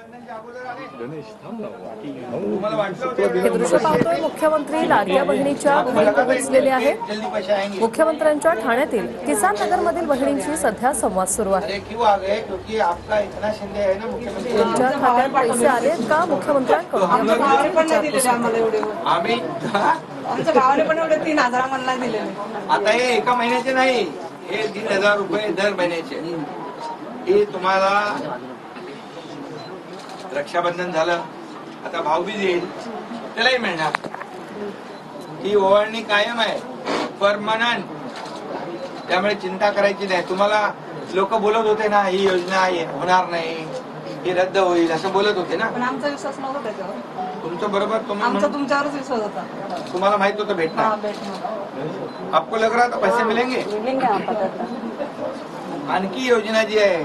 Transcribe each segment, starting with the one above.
हे दृश्य पाहतोय मुख्यमंत्री लाडक्या बहिणीच्या घरी पोहोचलेले आहेत. मुख्यमंत्र्यांच्या ठाण्यातील किसान नगर मधील बहिणींशी सध्या संवाद सुरू आहे. तुमच्या खात्यात पैसे आलेत का मुख्यमंत्र्यांकडून? आमच्या गावाने पण एवढे 3,000 मला दिले. आता हे एका महिन्याचे नाही, हे 3,000 रुपये दर महिन्याचे. हे तुम्हाला रक्षाबंधन झालं, आता भाऊबीज येईल, त्यालाही मिळणार. ही ओवाळणी कायम आहे, परमनंट. त्यामुळे चिंता करायची नाही. तुम्हाला लोक बोलत होते ना, ही योजना होणार नाही, ही रद्द होईल असं बोलत होते ना. पण आमचा विश्वास नव्हता त्याच्यावर. तुमचं बरोबर, आमचा तुमच्यावरच विश्वास होता. तुम्हाला माहित होतं भेटणार. आपको लग रहा था पैसे मिलेंगे. आणखी योजना जी आहे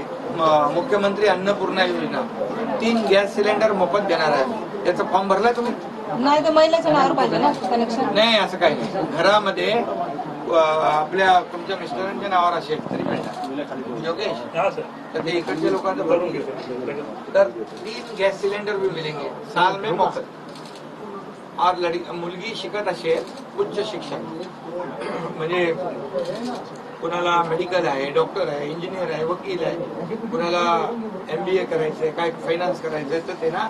मुख्यमंत्री अन्नपूर्णा योजना, 3 गॅस सिलेंडर मोफत देणार आहे. त्याचा फॉर्म भरलाय तुम्ही? नाही, तर महिलेच्या नावावर पाहिजे ना कनेक्शन. नाही, असं काही नाही. घरामध्ये आपल्या तुमच्या मिस्टरांच्या नावावर असेल तरी मिळणार. योगेश, तर ते इकडच्या लोकांचं भरून घे. तर 3 गॅस सिलेंडर भी मिलेंगे साल में मोफत. और मुलगी शिकत असेल उच्च शिक्षण, म्हणजे कुणाला मेडिकल आहे, डॉक्टर आहे, इंजिनियर आहे, वकील आहे, कुणाला MBA करायचंय, काय फायनान्स करायचंय, तर ते ना